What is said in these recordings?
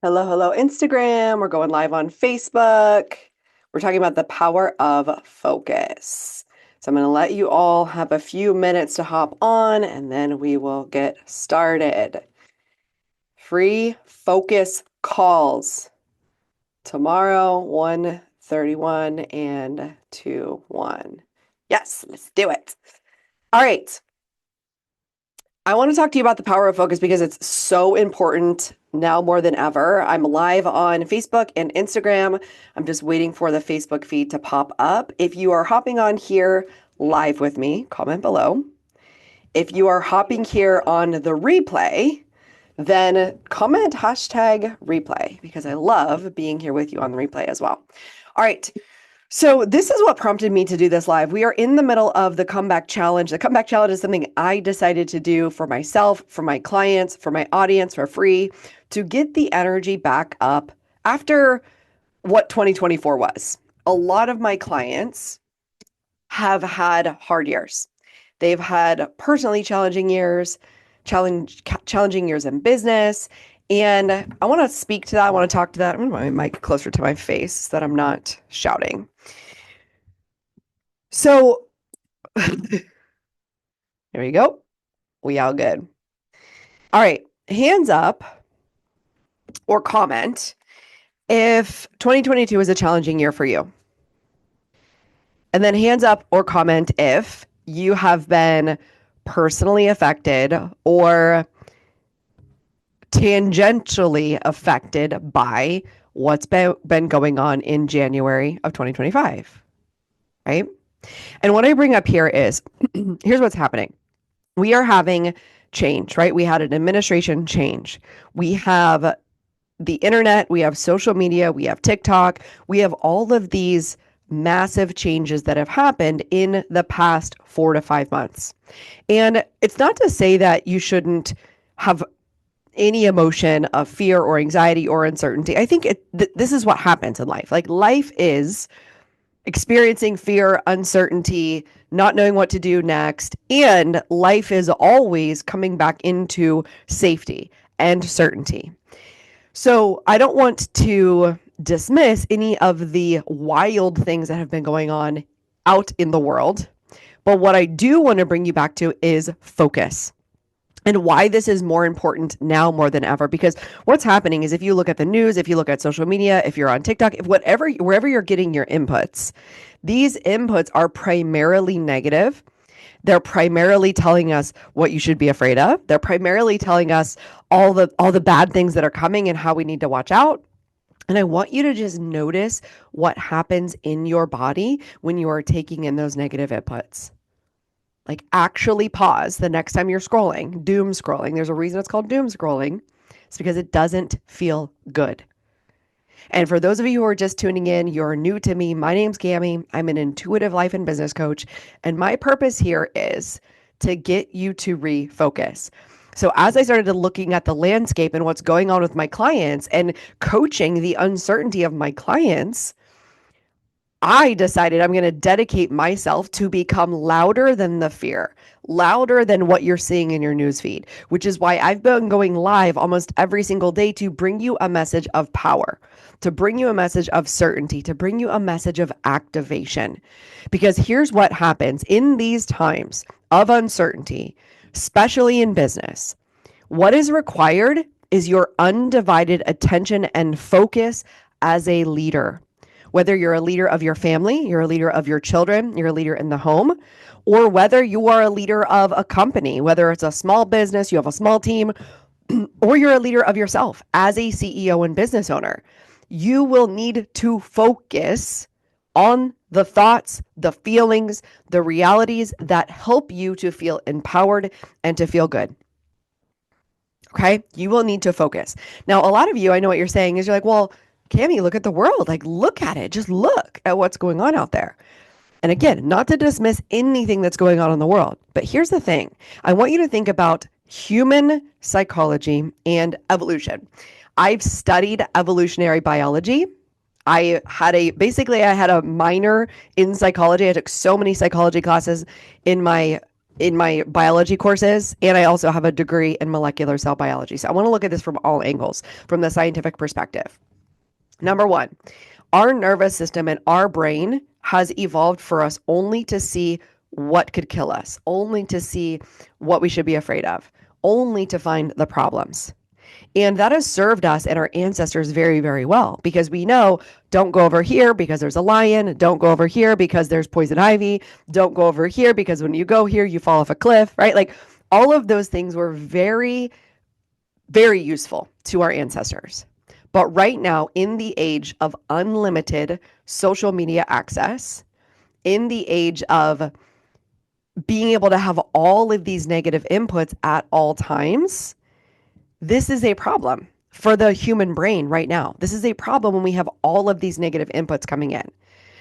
Hello, hello, Instagram. We're going live on Facebook. We're talking about the power of focus. So I'm going to let you all have a few minutes to hop on and then we will get started. Free focus calls tomorrow, 1:31 and 2:1. Yes, let's do it. All right. I want to talk to you about the power of focus because it's so important now more than ever. I'm live on Facebook and Instagram. I'm just waiting for the Facebook feed to pop up. If you are hopping on here live with me, comment below. If you are hopping here on the replay, then comment #replay because I love being here with you on the replay as well. All right. So this is what prompted me to do this live. We are in the middle of the comeback challenge. The comeback challenge is something I decided to do for myself, for my clients, for my audience for free to get the energy back up after what 2024 was. A lot of my clients have had hard years. They've had personally challenging years, challenging years in business. And I want to speak to that. I want to talk to that. I'm going to put my mic closer to my face so that I'm not shouting. So there we go. We all good. All right. Hands up or comment if 2022 is a challenging year for you. And then hands up or comment if you have been personally affected or tangentially affected by what's been going on in January of 2025, right? And what I bring up here is, here's what's happening. We are having change, right? We had an administration change. We have the internet, we have social media, we have TikTok, we have all of these massive changes that have happened in the past 4 to 5 months. And it's not to say that you shouldn't have any emotion of fear or anxiety or uncertainty. I think this is what happens in life. Like life is experiencing fear, uncertainty, not knowing what to do next, and life is always coming back into safety and certainty. So I don't want to dismiss any of the wild things that have been going on out in the world. But what I do want to bring you back to is focus and why this is more important now more than ever. Because what's happening is if you look at the news, if you look at social media, if you're on TikTok, if wherever you're getting your inputs, these inputs are primarily negative. They're primarily telling us what you should be afraid of. They're primarily telling us all the bad things that are coming and how we need to watch out. And I want you to just notice what happens in your body when you are taking in those negative inputs. Like actually pause the next time you're scrolling, doom scrolling. There's a reason it's called doom scrolling. It's because it doesn't feel good. And for those of you who are just tuning in, you're new to me. My name's Cami. I'm an intuitive life and business coach. And my purpose here is to get you to refocus. So as I started looking at the landscape and what's going on with my clients and coaching the uncertainty of my clients, I decided I'm going to dedicate myself to become louder than the fear, louder than what you're seeing in your newsfeed, which is why I've been going live almost every single day to bring you a message of power, to bring you a message of certainty, to bring you a message of activation. Because here's what happens in these times of uncertainty, especially in business. What is required is your undivided attention and focus as a leader. Whether you're a leader of your family, you're a leader of your children, you're a leader in the home, or whether you are a leader of a company, whether it's a small business, you have a small team, or you're a leader of yourself as a CEO and business owner, you will need to focus on the thoughts, the feelings, the realities that help you to feel empowered and to feel good. Okay? You will need to focus. Now, a lot of you, I know what you're saying is you're like, well, Cami, look at the world. Like, look at it. Just look at what's going on out there. And again, not to dismiss anything that's going on in the world, but here's the thing. I want you to think about human psychology and evolution. I've studied evolutionary biology. I had a minor in psychology. I took so many psychology classes in my in my biology courses, and I also have a degree in molecular cell biology. So I want to look at this from all angles, from the scientific perspective. Number one, our nervous system and our brain has evolved for us only to see what could kill us, only to see what we should be afraid of, only to find the problems. And that has served us and our ancestors very, very well, because we know, don't go over here because there's a lion. Don't go over here because there's poison ivy. Don't go over here because when you go here, you fall off a cliff, right? Like all of those things were very, very useful to our ancestors. But right now, in the age of unlimited social media access, in the age of being able to have all of these negative inputs at all times, this is a problem for the human brain right now. This is a problem when we have all of these negative inputs coming in.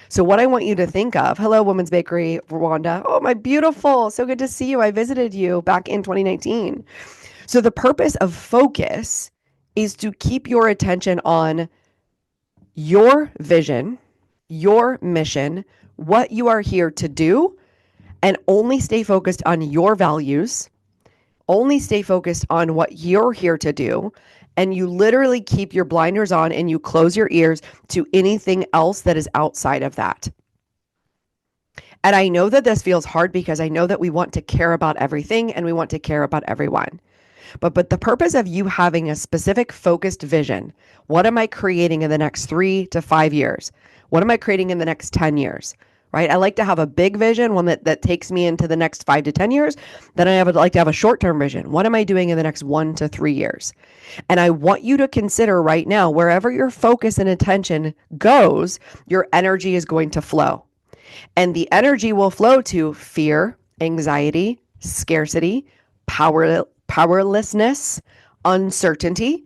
So what I want you to think of, hello, Women's Bakery, Rwanda. Oh, my beautiful. So good to see you. I visited you back in 2019. So the purpose of focus is to keep your attention on your vision, your mission, what you are here to do, and only stay focused on your values, only stay focused on what you're here to do. And you literally keep your blinders on and you close your ears to anything else that is outside of that. And I know that this feels hard because I know that we want to care about everything and we want to care about everyone. But the purpose of you having a specific focused vision, what am I creating in the next 3 to 5 years? What am I creating in the next 10 years? Right? I like to have a big vision, one that takes me into the next 5 to 10 years. Then I would like to have a short-term vision. What am I doing in the next 1 to 3 years? And I want you to consider right now, wherever your focus and attention goes, your energy is going to flow. And the energy will flow to fear, anxiety, scarcity, powerlessness, uncertainty,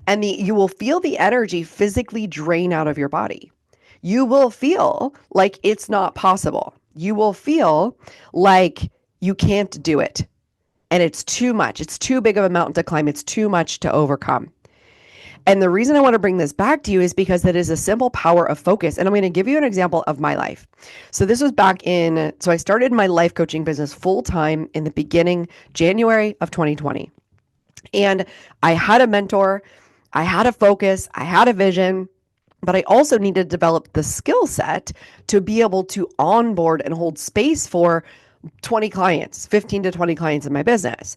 and you will feel the energy physically drain out of your body. You will feel like it's not possible. You will feel like you can't do it. And it's too much. It's too big of a mountain to climb. It's too much to overcome. And the reason I want to bring this back to you is because it is a simple power of focus. And I'm going to give you an example of my life. So this was so I started my life coaching business full time in the beginning, January of 2020. And I had a mentor, I had a focus, I had a vision, but I also needed to develop the skill set to be able to onboard and hold space for 20 clients, 15 to 20 clients in my business.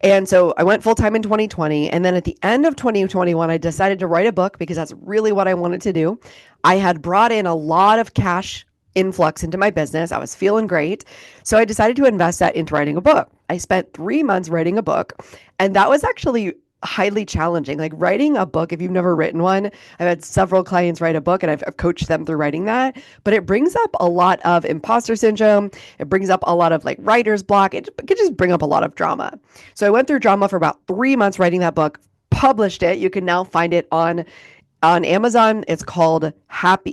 And so I went full time in 2020. And then at the end of 2021, I decided to write a book because that's really what I wanted to do. I had brought in a lot of cash influx into my business. I was feeling great. So I decided to invest that into writing a book. I spent 3 months writing a book, and that was actually highly challenging. Like writing a book, if you've never written one, I've had several clients write a book and I've coached them through writing that, but it brings up a lot of imposter syndrome. It brings up a lot of like writer's block. It could just bring up a lot of drama. So I went through drama for about 3 months writing that book, published it. You can now find it on Amazon. It's called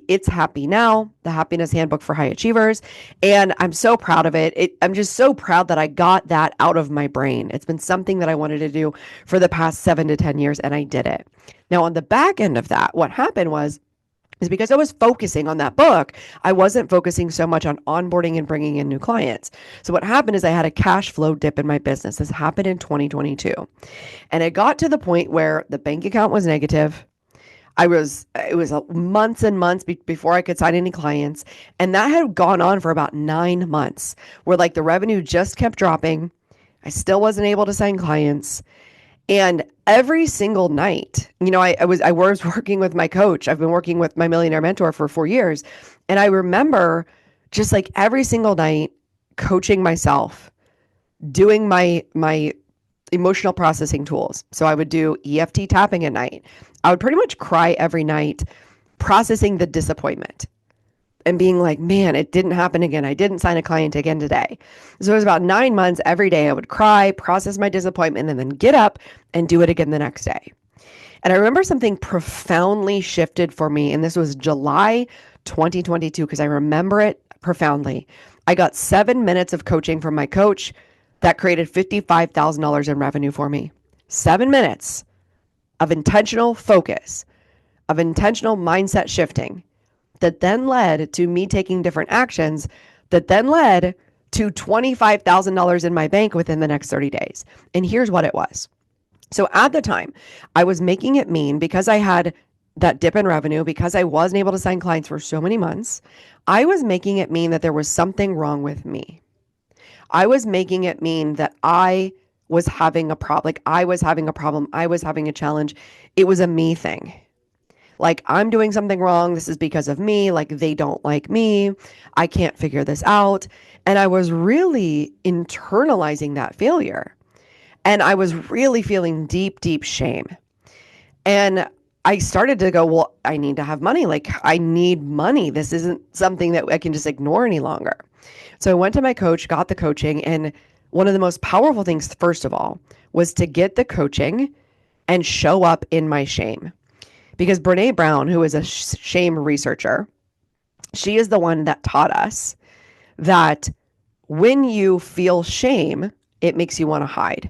It's Happy Now, the Happiness Handbook for High Achievers. And I'm so proud of it. I'm just so proud that I got that out of my brain. It's been something that I wanted to do for the past 7 to 10 years, and I did it. Now, on the back end of that, what happened is because I was focusing on that book, I wasn't focusing so much on onboarding and bringing in new clients. So what happened is I had a cash flow dip in my business. This happened in 2022. And it got to the point where the bank account was negative. It was months and months before I could sign any clients. And that had gone on for about 9 months where like the revenue just kept dropping. I still wasn't able to sign clients. And every single night, I was working with my coach. I've been working with my millionaire mentor for 4 years. And I remember just like every single night coaching myself, doing my emotional processing tools. So I would do EFT tapping at night. I would pretty much cry every night, processing the disappointment and being like, man, it didn't happen again. I didn't sign a client again today. So it was about 9 months every day. I would cry, process my disappointment, and then get up and do it again the next day. And I remember something profoundly shifted for me. And this was July 2022, because I remember it profoundly. I got 7 minutes of coaching from my coach that created $55,000 in revenue for me. 7 minutes of intentional focus, of intentional mindset shifting that then led to me taking different actions that then led to $25,000 in my bank within the next 30 days. And here's what it was. So at the time, I was making it mean because I had that dip in revenue, because I wasn't able to sign clients for so many months, I was making it mean that there was something wrong with me. I was making it mean that I was having a problem. Like I was having a problem. I was having a challenge. It was a me thing. Like I'm doing something wrong. This is because of me. Like they don't like me. I can't figure this out. And I was really internalizing that failure. And I was really feeling deep, deep shame. And I started to go, well, I need to have money. Like I need money. This isn't something that I can just ignore any longer. So I went to my coach, got the coaching. And one of the most powerful things, first of all, was to get the coaching and show up in my shame. Because Brene Brown, who is a shame researcher, she is the one that taught us that when you feel shame, it makes you want to hide.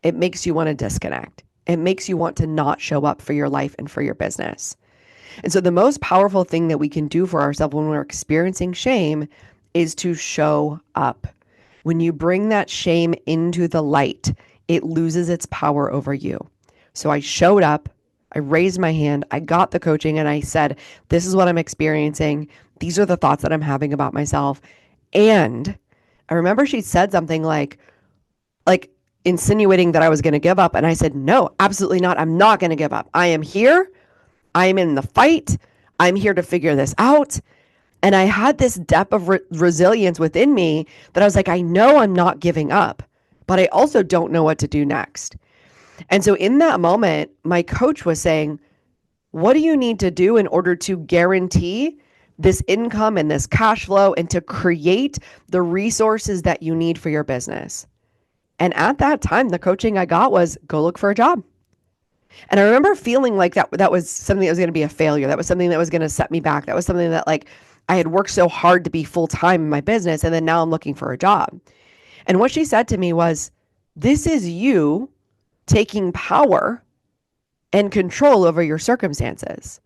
It makes you want to disconnect. It makes you want to not show up for your life and for your business. And so the most powerful thing that we can do for ourselves when we're experiencing shame is to show up. When you bring that shame into the light, it loses its power over you. So I showed up, I raised my hand, I got the coaching, and I said, this is what I'm experiencing. These are the thoughts that I'm having about myself. And I remember she said something like insinuating that I was going to give up. And I said, no, absolutely not. I'm not going to give up. I am here. I am in the fight. I'm here to figure this out. And I had this depth of resilience within me that I was like, I know I'm not giving up, but I also don't know what to do next. And so in that moment, my coach was saying, what do you need to do in order to guarantee this income and this cash flow and to create the resources that you need for your business? And at that time, the coaching I got was go look for a job. And I remember feeling like that was something that was going to be a failure. That was something that was going to set me back. That was something that like I had worked so hard to be full-time in my business. And then now I'm looking for a job. And what she said to me was, this is you taking power and control over your circumstances.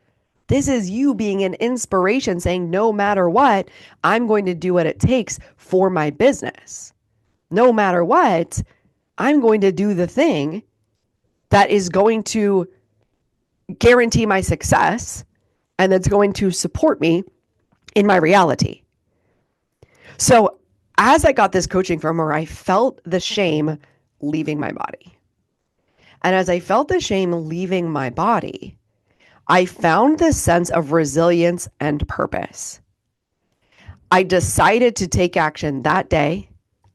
This is you being an inspiration saying, no matter what, I'm going to do what it takes for my business. No matter what, I'm going to do the thing that is going to guarantee my success and that's going to support me in my reality. So as I got this coaching from her, I felt the shame leaving my body. And as I felt the shame leaving my body, I found this sense of resilience and purpose. I decided to take action that day.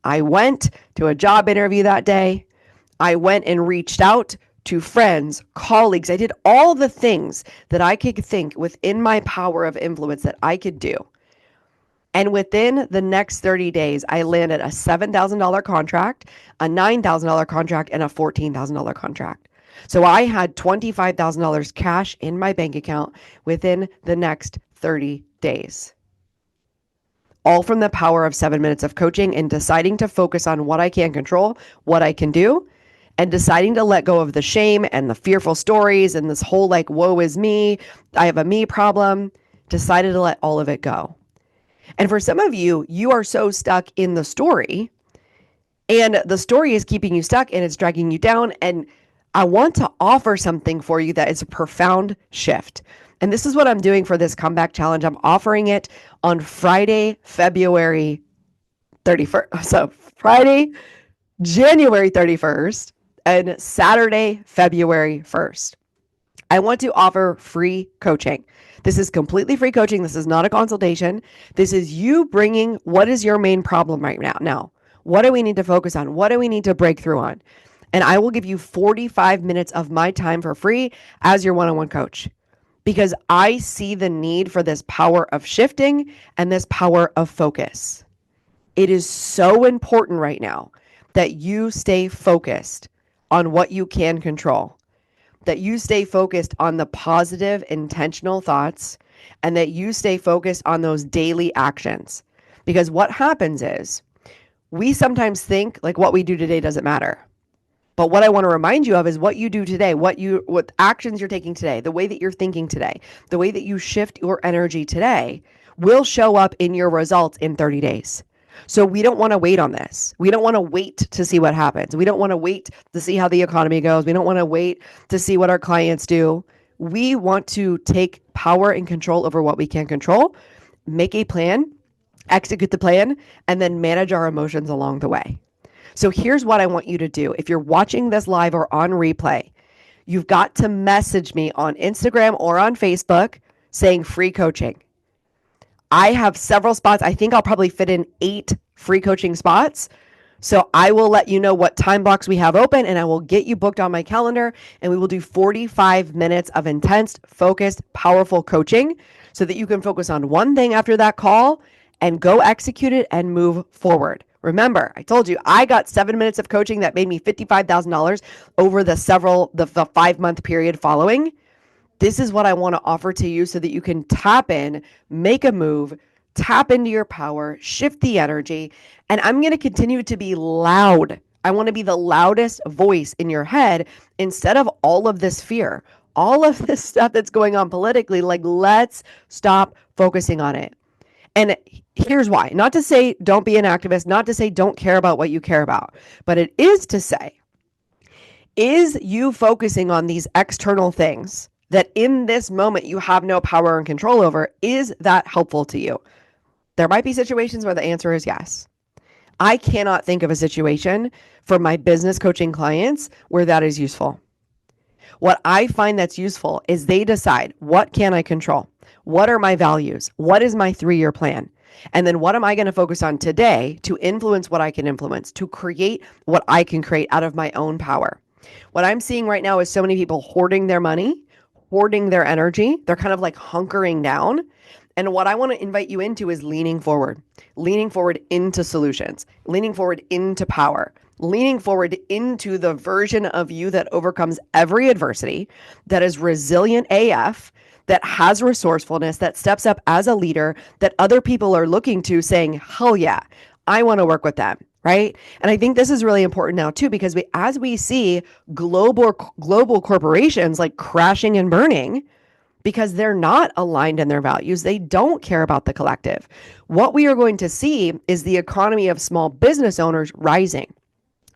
I went to a job interview that day. I went and reached out to friends, colleagues. I did all the things that I could think within my power of influence that I could do. And within the next 30 days, I landed a $7,000 contract, a $9,000 contract, and a $14,000 contract. So I had $25,000 cash in my bank account within the next 30 days. All from the power of 7 minutes of coaching and deciding to focus on what I can control, what I can do, and deciding to let go of the shame and the fearful stories and this whole like, woe is me, I have a me problem, decided to let all of it go. And for some of you, you are so stuck in the story and the story is keeping you stuck and it's dragging you down. And I want to offer something for you that is a profound shift. And this is what I'm doing for this comeback challenge. I'm offering it on Friday, February 31st. So Friday, January 31st and Saturday, February 1st. I want to offer free coaching. This is completely free coaching. This is not a consultation. This is you bringing what is your main problem right now. What do we need to focus on? What do we need to break through on? And I will give you 45 minutes of my time for free as your one-on-one coach. Because I see the need for this power of shifting and this power of focus. It is so important right now that you stay focused on what you can control, that you stay focused on the positive, intentional thoughts, and that you stay focused on those daily actions. Because what happens is we sometimes think like what we do today doesn't matter. But what I want to remind you of is what you do today, what actions you're taking today, the way that you're thinking today, the way that you shift your energy today will show up in your results in 30 days. So we don't want to wait on this. We don't want to wait to see what happens. We don't want to wait to see how the economy goes. We don't want to wait to see what our clients do. We want to take power and control over what we can control, make a plan, execute the plan, and then manage our emotions along the way. So here's what I want you to do. If you're watching this live or on replay, you've got to message me on Instagram or on Facebook saying free coaching. I have several spots. I think I'll probably fit in 8 free coaching spots. So I will let you know what time blocks we have open, and I will get you booked on my calendar, and we will do 45 minutes of intense, focused, powerful coaching so that you can focus on one thing after that call and go execute it and move forward. Remember, I told you I got 7 minutes of coaching that made me $55,000 over the 5-month period following. This is what I want to offer to you so that you can tap in, make a move, tap into your power, shift the energy. And I'm going to continue to be loud. I want to be the loudest voice in your head instead of all of this fear, all of this stuff that's going on politically. Like, let's stop focusing on it. And here's why. Not to say don't be an activist, not to say don't care about what you care about, but it is to say, is you focusing on these external things that in this moment you have no power and control over, is that helpful to you? There might be situations where the answer is yes. I cannot think of a situation for my business coaching clients where that is useful. What I find that's useful is they decide, what can I control? What are my values? What is my 3-year plan? And then what am I going to focus on today to influence what I can influence, to create what I can create out of my own power? What I'm seeing right now is so many people hoarding their money, hoarding their energy. They're kind of like hunkering down. And what I want to invite you into is leaning forward into solutions, leaning forward into power, leaning forward into the version of you that overcomes every adversity, that is resilient AF, that has resourcefulness, that steps up as a leader, that other people are looking to saying, hell yeah, I want to work with them. Right. And I think this is really important now, too, because as we see global corporations like crashing and burning because they're not aligned in their values, they don't care about the collective. What we are going to see is the economy of small business owners rising.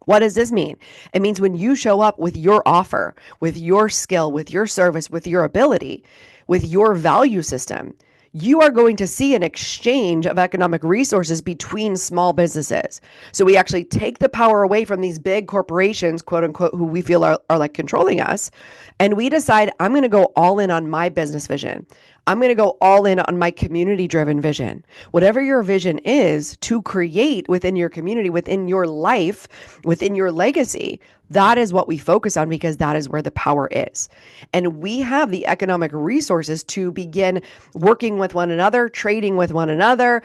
What does this mean? It means when you show up with your offer, with your skill, with your service, with your ability, with your value system, you are going to see an exchange of economic resources between small businesses. So we actually take the power away from these big corporations, quote unquote, who we feel are like controlling us. And we decide, I'm going to go all in on my business vision. I'm going to go all in on my community driven vision. Whatever your vision is to create within your community, within your life, within your legacy, that is what we focus on because that is where the power is. And we have the economic resources to begin working with one another, trading with one another,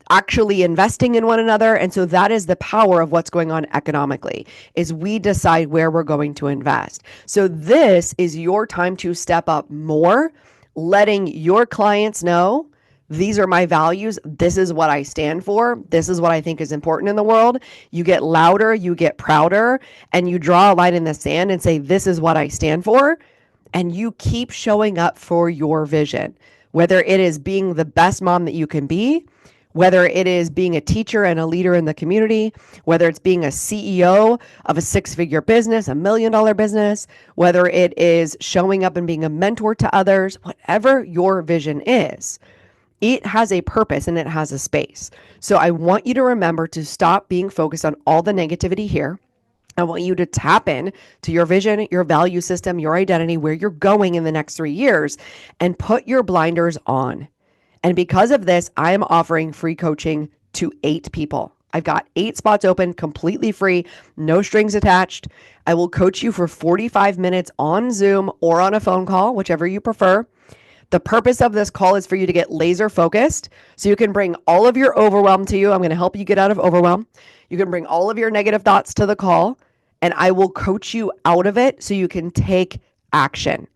actually investing in one another. And so that is the power of what's going on economically, is we decide where we're going to invest. So this is your time to step up more, letting your clients know, these are my values. This is what I stand for. This is what I think is important in the world. You get louder, you get prouder, and you draw a line in the sand and say, this is what I stand for. And you keep showing up for your vision, whether it is being the best mom that you can be, whether it is being a teacher and a leader in the community, whether it's being a CEO of a 6-figure business, $1 million business, whether it is showing up and being a mentor to others, whatever your vision is, it has a purpose and it has a space. So I want you to remember to stop being focused on all the negativity here. I want you to tap in to your vision, your value system, your identity, where you're going in the next 3 years, and put your blinders on. And because of this, I am offering free coaching to 8 people. I've got 8 spots open, completely free, no strings attached. I will coach you for 45 minutes on Zoom or on a phone call, whichever you prefer. The purpose of this call is for you to get laser focused so you can bring all of your overwhelm to you. I'm going to help you get out of overwhelm. You can bring all of your negative thoughts to the call, and I will coach you out of it so you can take action.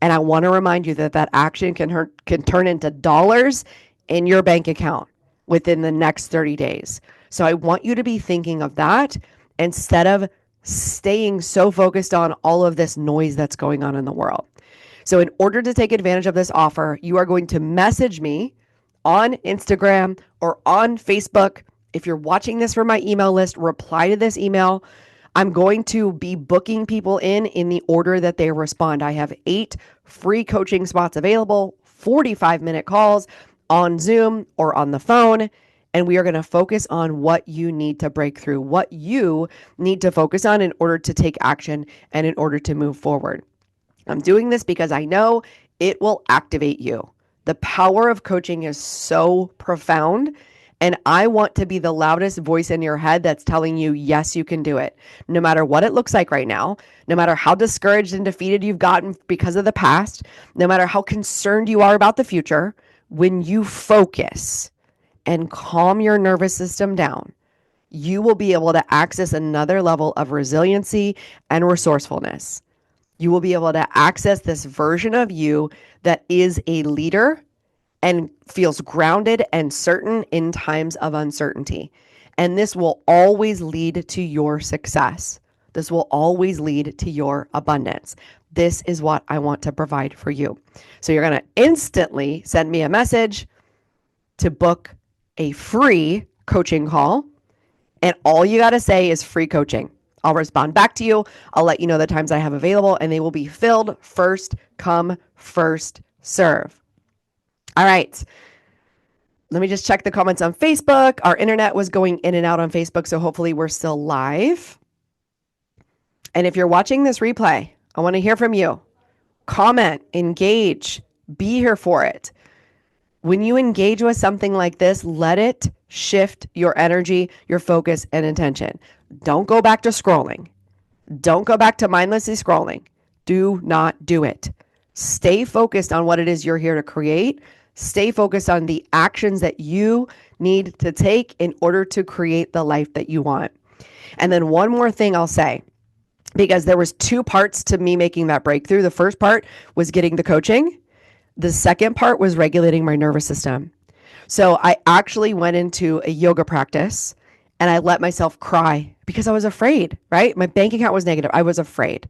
And I want to remind you that that action can turn into dollars in your bank account within the next 30 days. So I want you to be thinking of that instead of staying so focused on all of this noise that's going on in the world. So in order to take advantage of this offer, you are going to message me on Instagram or on Facebook. If you're watching this from my email list, reply to this email. I'm going to be booking people in the order that they respond. I have 8 free coaching spots available, 45-minute calls on Zoom or on the phone. And we are going to focus on what you need to break through, what you need to focus on in order to take action and in order to move forward. I'm doing this because I know it will activate you. The power of coaching is so profound. And I want to be the loudest voice in your head that's telling you, yes, you can do it. No matter what it looks like right now, no matter how discouraged and defeated you've gotten because of the past, no matter how concerned you are about the future, when you focus and calm your nervous system down, you will be able to access another level of resiliency and resourcefulness. You will be able to access this version of you that is a leader and feels grounded and certain in times of uncertainty. And this will always lead to your success. This will always lead to your abundance. This is what I want to provide for you. So you're going to instantly send me a message to book a free coaching call. And all you got to say is free coaching. I'll respond back to you. I'll let you know the times I have available, and they will be filled first come, first serve. All right. Let me just check the comments on Facebook. Our internet was going in and out on Facebook, so hopefully we're still live. And if you're watching this replay, I want to hear from you. Comment, engage, be here for it. When you engage with something like this, let it shift your energy, your focus, and attention. Don't go back to scrolling. Don't go back to mindlessly scrolling. Do not do it. Stay focused on what it is you're here to create. Stay focused on the actions that you need to take in order to create the life that you want. And then one more thing I'll say, because there was 2 parts to me making that breakthrough. The first part was getting the coaching. The second part was regulating my nervous system. So I actually went into a yoga practice and I let myself cry because I was afraid, right? My bank account was negative. I was afraid.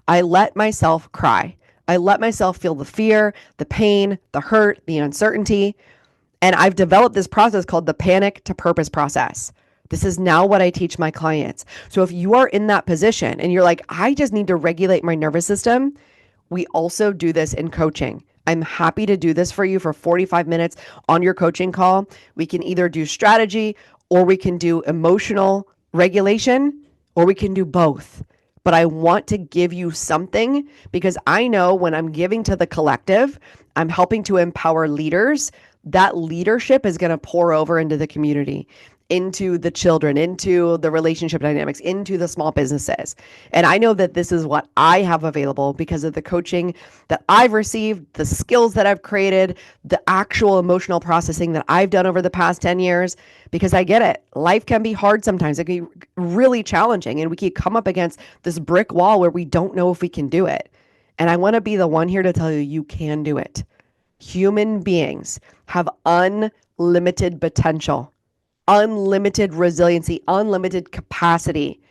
I let myself cry. I let myself feel the fear, the pain, the hurt, the uncertainty. And I've developed this process called the panic to purpose process. This is now what I teach my clients. So if you are in that position and you're like, I just need to regulate my nervous system, we also do this in coaching. I'm happy to do this for you for 45 minutes on your coaching call. We can either do strategy or we can do emotional regulation or we can do both. But I want to give you something because I know when I'm giving to the collective, I'm helping to empower leaders. That leadership is going to pour over into the community, into the children, into the relationship dynamics, into the small businesses. And I know that this is what I have available because of the coaching that I've received, the skills that I've created, the actual emotional processing that I've done over the past 10 years, because I get it. Life can be hard sometimes. It can be really challenging. And we can come up against this brick wall where we don't know if we can do it. And I want to be the one here to tell you, you can do it. Human beings have unlimited potential, unlimited resiliency, unlimited capacity.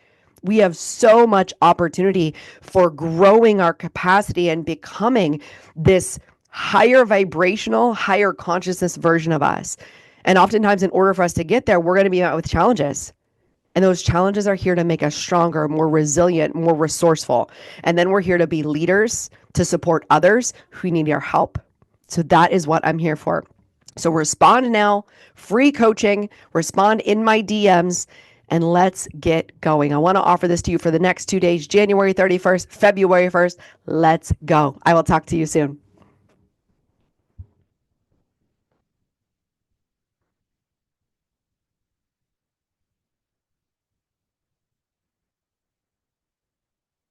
We have so much opportunity for growing our capacity and becoming this higher vibrational, higher consciousness version of us. And oftentimes, in order for us to get there, we're going to be met with challenges. And those challenges are here to make us stronger, more resilient, more resourceful. And then we're here to be leaders, to support others who need our help. So that is what I'm here for. So respond now, free coaching, respond in my DMs, and let's get going. I want to offer this to you for the next 2 days, January 31st, February 1st. Let's go. I will talk to you soon.